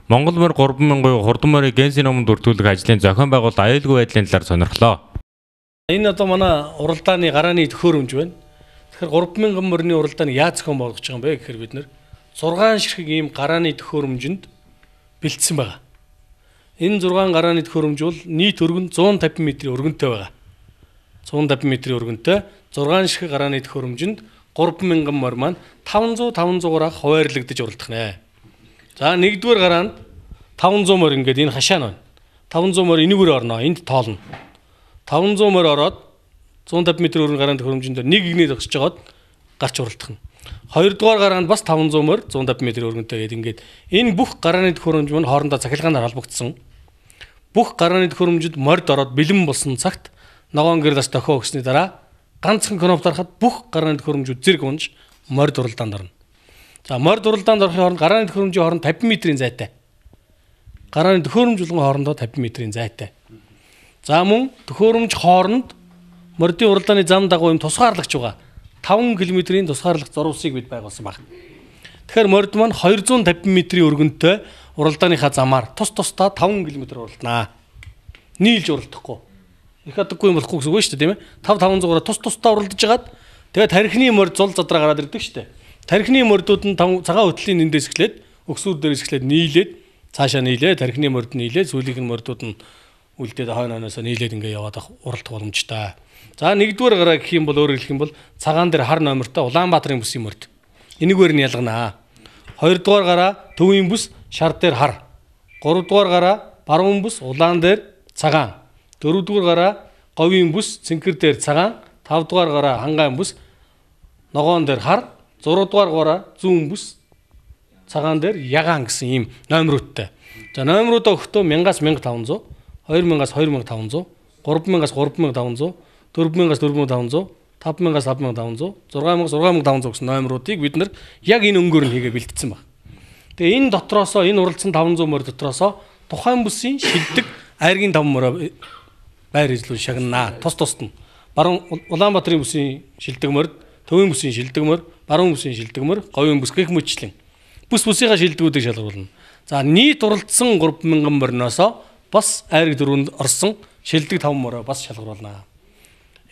Монгол морь 3000 хурдан морийг генсийн номонд бүртгүүлэх ажлын зохион байгуулалт аюулгүй байдлын талаар сонирхлоо. Энэ одоо манай уралдааны гарааны төхөөрөмж байна. Тэгэхээр 3000 морины уралдааны яаж зохион болгож байгаа юм бэ гэхээр бид нэр 6 ширхэг ийм гарааны төхөөрөмжөнд бэлдсэн байгаа. Энэ 6 гарааны төхөөрөмж бол нийт өргөн 150 м өргөнтэй байгаа. 150 м өргөнтэй 6 ширхэг гарааны төхөөрөмжөнд 3000 морь маань 500-500-аар хуваарлагдаж уралдах нэ. За нэгдүгээр гараанд 500 морь ингээд энэ хашаа нь байна. 500 морь энэгээр орно. Энд тоолно. 500 морь ороод 150 м өргөн гарааны төхөөрөмжөнд нэг игнээ зогсож жагаад гарч уралдах нь. Хоёрдугаар гараанд бас 500 морь 150 м өргөнтэй гэдэг ингээд энэ бүх гарааны төхөөрөмж маань хоорондоо цахилгаанаар холбогдсон. Бүх гарааны төхөөрөмжөд морьд ороод бэлэн болсон цагт ногоон гэрэлс дохио өгсөний дараа ганцхан кноп дарахад бүх гарааны төхөөрөмжүүд зэрэг унж морьд уралдаанд орно. За морьд уралдаанд орохын хооронд гарааны төхөөрөмжийн хооронд 50 м-ийн зайтай. Гарааны төхөөрөмж болгон хоорондоо 50 м-ийн зайтай. За мөн төхөөрөмж хооронд морьдын уралдааны зам дагуу юм тусгаарлагч байгаа. 5 км-ийн тусгаарлагч зурвсыг бид байгуулсан баг. Тэгэхээр морьд маань 250 м-ийн өргөнтэй уралдааныхаа замаар тусдаа 5 км уралдана. Нийлж уралдахгүй. Их адаггүй юм болохгүй гэсэн үг шүү дээ, тийм ээ. 500-аар тусдаа уралдаж хагаад тэгээд тархины морь зул задраа гараад ирдэг шүү дээ. Тархины морьдууд нь цагаан хөтлийн эндээс эхлээд өксүүд дээрээс эхлээд нийлээд цаашаа нийлээ, тархины морьд нийлээд сүүлийнх нь морьдууд нь үлдээд хойноос нийлээд ингээ яваад уралдах боломжтой. За нэгдүгээр гараа гэх юм бол өөрөөр хэлэх юм бол цагаан дээр хар номертой Улаанбаатарын бүсийн морьд. Энийгээр нь ялганаа. Хоёрдугаар гараа төвийн бүс шар дээр хар. Гуравдугаар гараа баруун бүс улаан дээр цагаан. Дөрөвдүгээр гараа говийн бүс цэнхэр дээр цагаан. Тавдугаар гараа хангаан бүс ногоон дээр хар. 6 дугаар гараа зүүн бүс цагаан дээр ягаан гэсэн ийм номеруудтай. За номеруудаа өгөхдөө 1000-аас 1500, 2000-аас 2500, 3000-аас 3500, 4000-аас 4500, 5000-аас 5500, 6000-аас 6500 гэсэн номеруудыг бид нар яг энэ өнгөөр нь хийгээ бэлтгэсэн баг. Тэгээ энэ дотроосоо энэ уралдсан 500 морь дотроосоо тухайн бүсийн шилдэг айргийн 5 морь байр эзлүүн шагнана. Тус нь. Баруун Улаанбаатарын бүсийн шилдэг морь, төвийн бүсийн шилдэг морь, баруун бүсийн шилдэг морь, говийн бүс гэх мэтлэн бүс бүсийнхаа шилдэгүүдийг шалгаруулна. За нийт уралдсан 3000 морьноосоо бас айраг дөрөнд орсон шилдэг 5 морь бас шалгаруулна.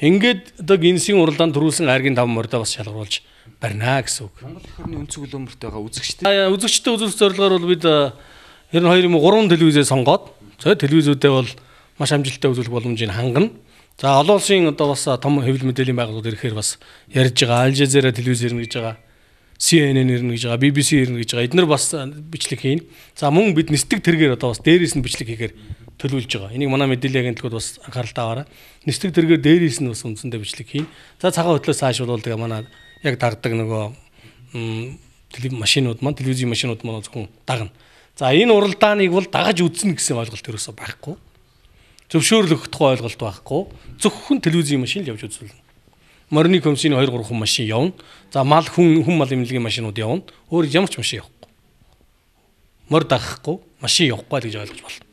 Ингээд одоо гинсийн уралдаанд төрүүлсэн айргийн 5 морьдоо бас шалгаруулж барина гэсэн үг. Монгол төхөөрөмжийн өнцөг өлөмөртэй байгаа үзэгчтэй. Үзэгчтэй үзүүлэх зорилгоор бол бид 92-3 телевизээ сонгоод телевизүүдээ бол маш амжилттай үзүүлэх боломжийг хангана. За олон улсын одоо бас том хэвлэл мэдээллийн байгууллагууд ирэхээр бас ярьж байгаа. Аль Жазира телевиз ирнэ гэж байгаа. CNN ирнэ гэж байгаа. BBC ирнэ гэж байгаа. Эдгээр бас бичлэг хийн. За мөн бид нисдэг тэргээр одоо бас дээрээс нь бичлэг хийхээр төлөвлөж байгаа. Энийг манай мэдээллийн агентлагууд бас анхааралтай аваарай. Нисдэг тэргээр дээрээс нь бас үндсэндээ бичлэг хийн. За цагаан хөтлөөс хаашруулдаг манай яг дагдаг нөгөө машинууд маань телевизийн машинууд маань зөвхөн дагна. За энэ уралдааныг бол дагаж үзнэ гэсэн ойлголт ерөөсөө байхгүй. Зөвшөөрлөх тухай ойлголт байхгүй. Зөвхөн телевизийн машин л явж үзүүлнэ. Морины комиссийн 2-3 машин явна. За мал хүн мал эмнэлгийн машинууд явна. Өөр ямар ч машин явахгүй. Морь дагахгүй, машин явахгүй л гэж ойлгож байна.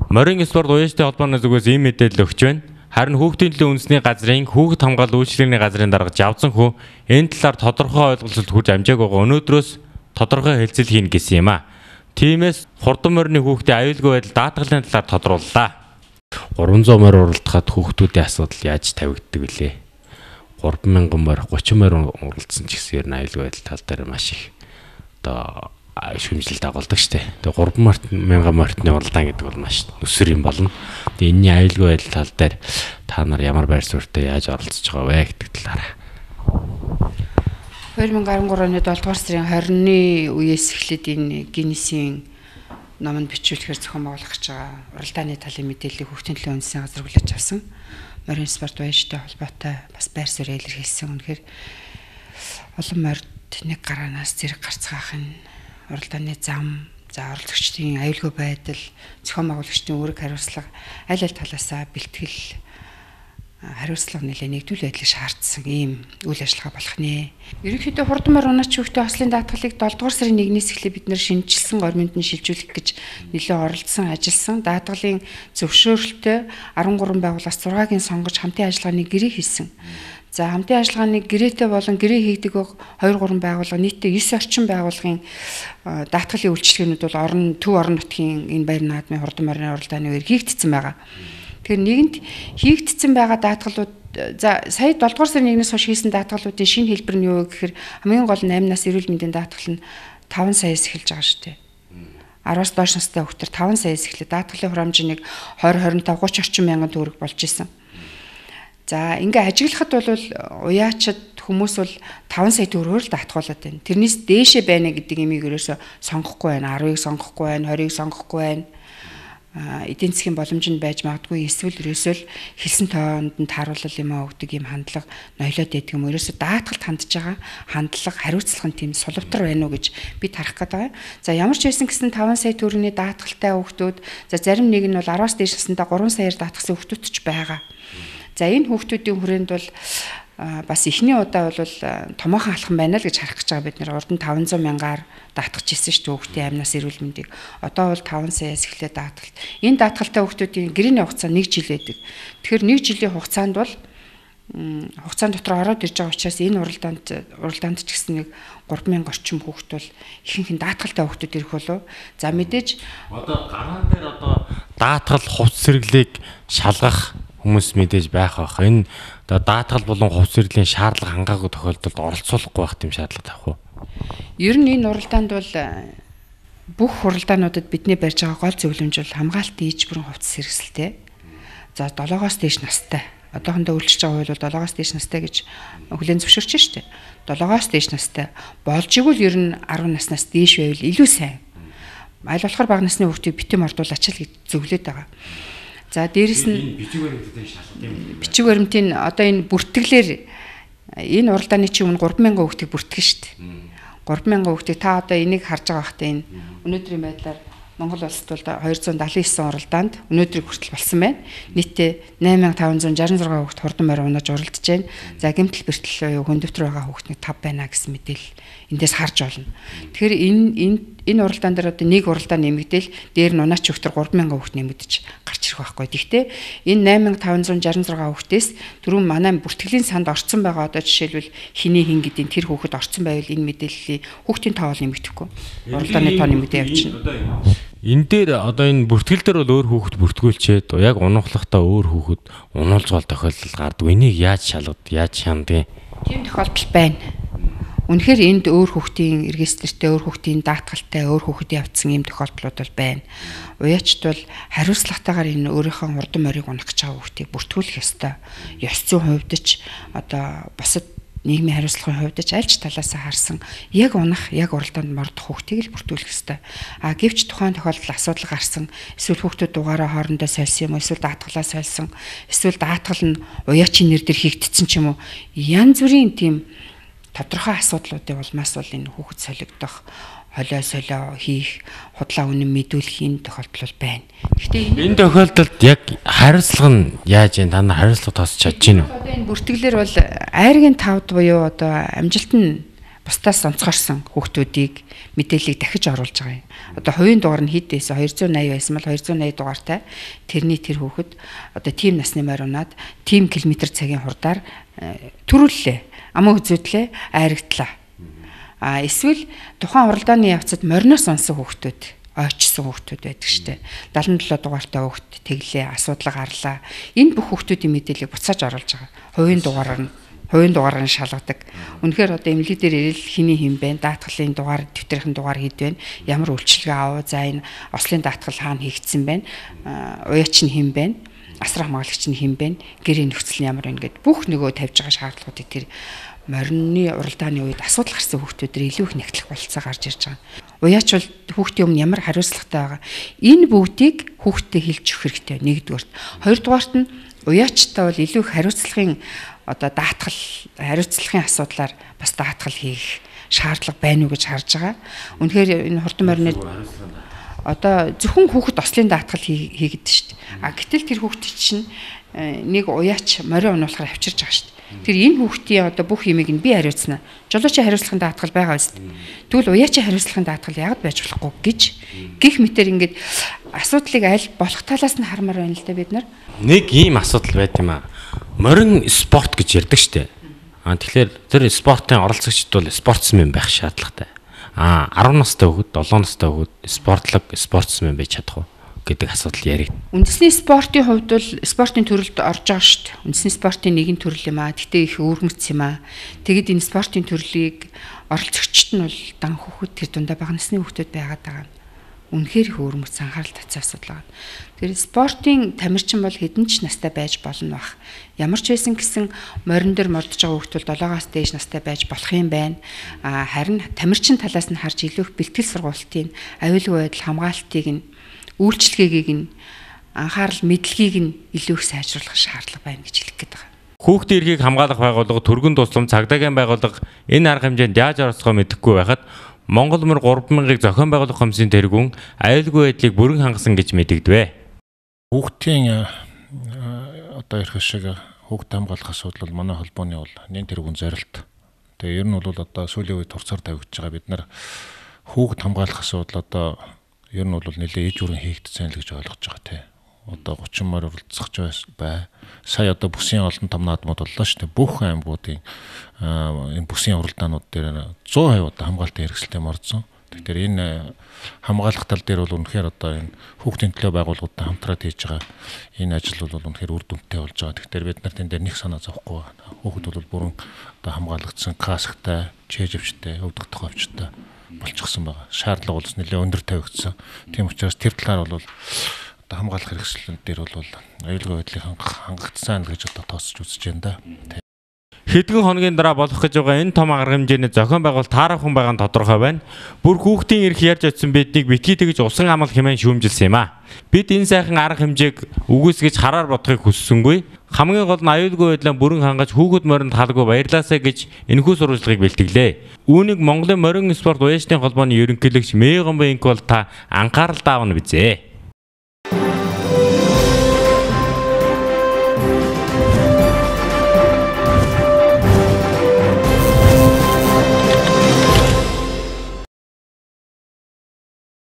Морин спорт уяжтай холбооны зүгээс ийм мэдээлэл өгч байна. Харин хүүхдийн төлөө үндэсний газрын хүүхэд хамгаалал үйлчлэгний газрын дарга Жавзан хүү энэ талаар тодорхой ойлголцолд хүрч амжааг байгаа. Өнөөдрөөс тодорхой хэлцэл хийнэ гэсэн юм а. Тиймээс хурдан морины хүүхдийн аюулгүй байдал даатгалын талаар тодрууллаа. 300 морь уралдахад хүүхдүүдийн асуудал яаж тавигддаг вүлээ? 3000 морь, 30 морь уралдсан ч гэсэн ер нь аюулгүй байдал тал дээр маш их одоо шүмжил дагуулдаг штэ. Тэгээ 3000 морьтны уралдаан гэдэг бол маш өсөр юм болно. Тэгээ энэний аюулгүй байдал тал дээр та нар ямар байр суурьтай яаж оролцож байгаа вэ гэдэг талаараа. 2013 оны 7 дугаар сарын 20-ны үеэс эхлээд энэ Гиннесийн номонд бичүүлэхээр зохион байгуулах гэж байгаа уралдааны талын мэдээллийг хүүхдийн төлөө үндэсний газар хүлээж авсан. Морин спорт уяжтай холбоотой бас байр суурь илэрхийлсэн. Үнэхээр олон морьд нэг гараанаас зэрэг гарцгаахын уралдааны зам, за оролцогчдын аюулгүй байдал, зохион байгуулагчдын үүрэг хариуцлага аль талаасаа бэлтгэл хариуцлага нэлээд нэгдвэл байдлыг шаардсан ийм үйл ажиллагаа болох нэ. Ерөнхийдөө хурдан морь унаач хүүхдийн ослын даатгалыг 7 дугаар сарын 1-ээс эхлээд бид нэр шинжилсэн гормонд нь шилжүүлэх гэж нэлээд оролцсон, ажилласан. Даатгалын зөвшөөрөлтөй 13 байгууллагаас 6-гийн сонгож хамтын ажиллагааны гэрээ хийсэн. За хамтын ажиллагааны гэрээтэй болон гэрээ хийгдэг 2-3 байгууллага нийтдээ 9 орчим байгууллагын даатгалын үйлчилгээнүүд бол төв орон нутгийн энэ баяр наадмын хурдан морины уралдааны үеэр хийгдсэн байгаа. Тэгэхээр нэгэнт хийгдсэн байгаа даатгалууд за сая 7 дугаар сарын 1-ээс хойш хийсэн даатгалуудын шинэ хэлбэр нь юу гэхээр хамгийн гол нь 8-наас эрүүл мэндийн даатгал нь 5 саяас эхэлж байгаа шүү дээ. 10-аас доош настай хүүхдэр 5 саяас эхлээд даатгалын хурамжийг 20-25 30 орчим мянган төгрөг болж исэн. За ингээ ажиглахад бол уяачид хүмүүс бол 5 сая төгрөгөөр л даатгуулад байна. Тэрнээс дээшээ байна гэдэг имийг ерөөсө сонгохгүй байна. 10-ыг сонгохгүй байна, 20-ыг сонгохгүй байна. Эдийн засгийн боломж нь байж магадгүй эсвэл ерөөсөө л хэлсэн тоонд нь тааруулал юм аа өгдөг юм хандлага ноёлоод байдаг юм. Ерөөсө даатгалд хандж байгаа хандлага хариуцлага нь тийм сулвтар байна уу гэж би тарах гэдэг. За ямар ч байсан гэсэн 5 сая төгрөгийн даатгалтай хүүхдүүд за зарим нэг нь бол 10-аас дээш насндаа 3 саяар даатгсан хүүхдүүд ч байгаа. За энэ хүүхдүүдийн хүрээнд бол бас эхний удаа бол томоохон алхам байна л гэж харах гэж байгаа бид нэр урд нь 500 мянгаар даатгаж ирсэн шүү дээ хүүхдийн амнаас эрүүл мэндийг. Одоо бол 5 саяас эхлээд даатгалт. Энэ даатгалтай хүүхдүүдийн гэрээний хугацаа 1 жил байдаг. Тэгэхээр 1 жилийн хугацаанд бол хугацаанд дотор ороод ирж байгаа учраас энэ уралдаанд ч гэсэн нэг 3000 орчим хүүхд бол ихэнх нь даатгалтай хүүхдүүд ирэх болов. За мэдээж одоо гараан дээр одоо даатгал хувц сэргэлийг шалгах хүмүүс мэдээж байх бах. Энэ даатгал болон хувц сэргэлийн шаардлага хангаагүй тохиолдолд оролцуулахгүй байх тийм шаардлага тавих уу? Ер нь энэ уралдаанд бол бүх уралдаануудад бидний барьж байгаа гол зөвлөмж бол хамгаалтын иж бүрэн хувцас хэрэгсэлтэй. За 7-оос дээш настай. Одоохондоо үйлчилж байгаа хууль бол 7-оос дээш настай гэж хүлээн зөвшөөрч штэ. 7-оос дээш настай болж игэл ер нь 10 наснаас дээш байвал илүү сайн. Аль болохоор бага насны хүүхдийг битэм ордуулаач л гэж зөвлөд байгаа. За дээрэс нь бичиг баримтын одоо энэ бүртгэлээр энэ уралдааны чинь өмнө 3000 хүүхдийг бүртгэн штэ. 3000 хүүхдийг та одоо энийг харж байгаа хта энэ өнөөдрийн байдлаар Монгол улсад бол 279 уралдаанд өнөөдрийг хүртэл болсон байна. Нийтдээ 8566 хүүхд хурдан морь унаж уралдаж байна. За гэмтэл бэртэл хөндөвтөр байгаа хүүхдний 5 байна гэсэн мэдээлэл эндээс харж болно. Тэгэхээр энэ уралдаан дээр одоо нэг уралдаан нэмэгдээл дээр нь унаач хүүхдэр 3000 хүүхд нэмэгдэж гарч ирэх байхгүй. Гэхдээ энэ 8566 хүүхдээс түрүүн манай бүртгэлийн санд орцсон байгаа одоо жишээлбэл хинээ хин гэдгийг тэр хүүхэд орцсон байвал энэ мэдээллийн хүүхдийн тоо нэмэгдэхгүй. Уралдааны тоо нэмэгдээ явчихна. Энэ дээр одоо энэ бүртгэл дээр бол өөр хүүхэд бүртгүүлчээд яг унахлахтаа өөр хүүхэд унуулж гол тохиолдол гардаг. Энийг яаж шалгад, яаж шаандгийг? Тийм тохиолдол байна. Үнэхээр энд өөр хүүхдийн регистртэй, өөр хүүхдийн даатгалтай, өөр хүүхэд явцсан ийм тохиолдлууд бол байна. Уяачд бол хариуцлагатайгаар энэ өөрийнхөө хурдан морийг унах гэж байгаа хүүхдийг бүртгүүлэх ёстой. Ёс зүйн хувьд ч одоо бусад нийгмийн хариуцлагын хувьд ч аль ч талаасаа харсан яг унах, яг уралдаанд мордох хүүхдийг л бүртгүүлэх ёстой. Гэвч тухайн тохиолдолд асуудал гарсан, эсвэл хүүхдүүд дугаараа хоорондоо сольсон юм уу, эсвэл даатгалаа сольсон, эсвэл даатгал нь уяачийн нэр дээр хийгдсэн ч юм уу. Янз бүрийн тийм тодорхой асуудлуудын улмаас бол энэ хүүхэд солигдох, солио хийх, худлаа үнэн мэдүүлэхийн тохиолдол байна. Гэхдээ энэ тохиолдолд яг хариуцлага нь яаж вэ? Та нар хариуцлага тосч чадж гинэ үү? Одоо энэ бүртгэлээр бол айргийн 5-д буюу одоо амжилт нь бусдаас онцгойрсон хүүхдүүдийг мэдээллийг дахиж оруулж байгаа юм. Одоо хувийн дугаар нь хэд байсан? 280 байсан бол 280 дугаартай тэрний тэр хүүхэд одоо тим насны морь унаад тим км цагийн хурдаар төрүүллээ. Аман үзүүдлээ, айрагдлаа. Эсвэл тухайн уралдааны явцад мориноос унсан хүүхдүүд, ойчсон хүүхдүүд байдаг штэ. 77 дугаартай хүүхд тэглээ, асуудал гарлаа. Энэ бүх хүүхдүүдийн мэдээллийг буцааж оруулж байгаа. Хувийн дугаараар нь шалгадаг. Үнэхээр одоо эмнэлэг дээр ирэл хиний хэм бэ, даатгалын дугаар, дэвтэрийн дугаар хэд вэ? Ямар үйлчилгээ авав? За энэ ослын даатгал хаана хийгдсэн бэ? Уяач нь хэм бэ? Асар хамгаалагч нь хэм бэ? Гэрийн нөхцөл нь ямар вэ гэд бүх нөгөө тавьж байгаа шаардлагуудыг тэр морины уралдааны үед асуудал гарсан хүүхдүүдээр илүү их нэгтлэх болцоо гарч ирж байгаа. Уяач бол хүүхдийн өмнө ямар хариуцлагатай байгаа. Энэ бүгдийг хүүхдэд хэлж өгөх хэрэгтэй. Нэгдүгээрт. Хоёрдугаарт нь уяачтай бол илүү их хариуцлагын одоо даатгал, хариуцлагын асуудлаар бас даатгал хийх шаардлага байна уу гэж харж байгаа. Үнэхээр энэ хурдан морины одоо зөвхөн хүүхэд ослын даатгал хийгээд шүү дээ. Гэтэл тэр хүүхэд чинь нэг уяач морин унуулахаар авчирж байгаа шүү дээ. Тэр энэ хүүхдийн одоо бүх юмыг нь би хариуцна. Жолоочийн хариуцлагын даатгал байгаа биз дээ. Тэгвэл уяачийн хариуцлагын даатгал яагаад байж болохгүй гэж гих мэтэр ингээд асуудлыг аль болох талаас нь хармаар байна л да бид нар. Нэг ийм асуудал байт юм аа. Морин спорт гэж ярьдаг штэ. Тэгэхээр тэр спортын оролцогчд бол спортсмен байх шаардлагатай. 10 настай хөвгүүд, 7 настай хөвгүүд спортсмен байж чадах уу гэдэг асуудал яриг. Үндэсний спортын хувьд бол спортын төрөлд орж байгаа шүү дээ. Үндэсний спортын нэгэн төрөл юм аа. Гэтэ их өвөрмөц юм аа. Тэгэд энэ спортын төрлийг оролцогчд нь бол дан хөхөд тэр дундаа бага насны хөхтөд байгаад байгаа. Үнэхээр их өвөрмөц анхаарал татсан асуудал байна. Тэгэхээр спортын тамирчин бол хэдэн ч настай байж болно бах. Ямар ч байсан гэсэн морин дээр мордож байгаа хөхт бол 7-аас дээш настай байж болох юм байна. Харин тамирчин талаас нь харж илүү их бэлтгэл сургалтын аюулгүй байдал хамгаалтыг нь үйлчлэгийг нь анхаарал мэдлэгийг нь илүү их сайжруулах шаардлага байна гэж хэлэх гээд байгаа. Хүүхдийн эрхийг хамгаалах байгууллага, түргэн туслам, цагдаагийн байгууллага энэ арга хэмжээнд яаж оролцохоо мэдэхгүй байхад Монгол мөр 3000-ыг зохион байгуулах комиссийн тэргүүн аюулгүй байдлыг бүрэн хангасан гэж мэдэгдэв. Хүүхдийн одоо ирэх шиг хүүхд хамгаалах асуудал бол манай холбооны бол нэн тэргүүн зорилт. Тэгээ ер нь бол одоо сүүлийн үед турцаар тавигдж байгаа бид нар хүүхд хамгаалах асуудал одоо ер нь бол нэлээд ээж бүрэн хийгдсэн л гэж ойлгож байгаа тий. Одоо 30 морь оролцох бай. Сая одоо бүсийн олон том наадмууд боллоо шүү дээ. Бүх аймагуудын энэ бүсийн уралдаанууд дээр 100% одоо хамгаалтын хэрэгсэлтэй орсон. Тэгэхээр энэ хамгаалах тал дээр бол үнэхээр одоо энэ хүүхдийн төлөө байгууллагуудтай хамтраад хийж байгаа энэ ажил бол үнэхээр үр дүнтэй болж байгаа. Тэгэхээр бид нар тэн дээр нэг санаа зовхгүй байна. Хүүхд бол бүрэн одоо хамгаалагдсан касктай, чэжвчтэй, өвдөх тохиолчтой болчихсон байгаа. Шаардлага бол нэлээд өндөр тавигдсан. Тийм учраас тэр талаар бол одоо хамгаалах хэрэгслэн дээр бол аюулгүй байдлыг хангагдсан гэж одоо тооцож үзэж байна да. Хэдхэн хоногийн дараа болох гэж байгаа энэ том арга хэмжээний зохион байгуулалт таарахын байгаа нь тодорхой байна. Бүр хүүхдийн эрх ярьж очсон биднийг битгий тэгж усан амал хэмээн шүүмжилсэн юм аа. Бид энэ сайхан арга хэмжээг үгүйсгэж хараар бодохыг хүссэнгүй. Хамгийн гол нь аюулгүй байдлаа бүрэн хангаж хүүхэд моринд халгүй баярлаасаа гэж энэхүү сурвалжлагыг бэлтгэлээ. Үүнийг Монголын морин спорт уяачны холбооны ерөнхийлөгч Мэгомбо Инк бол та анхаарал таавна бизээ.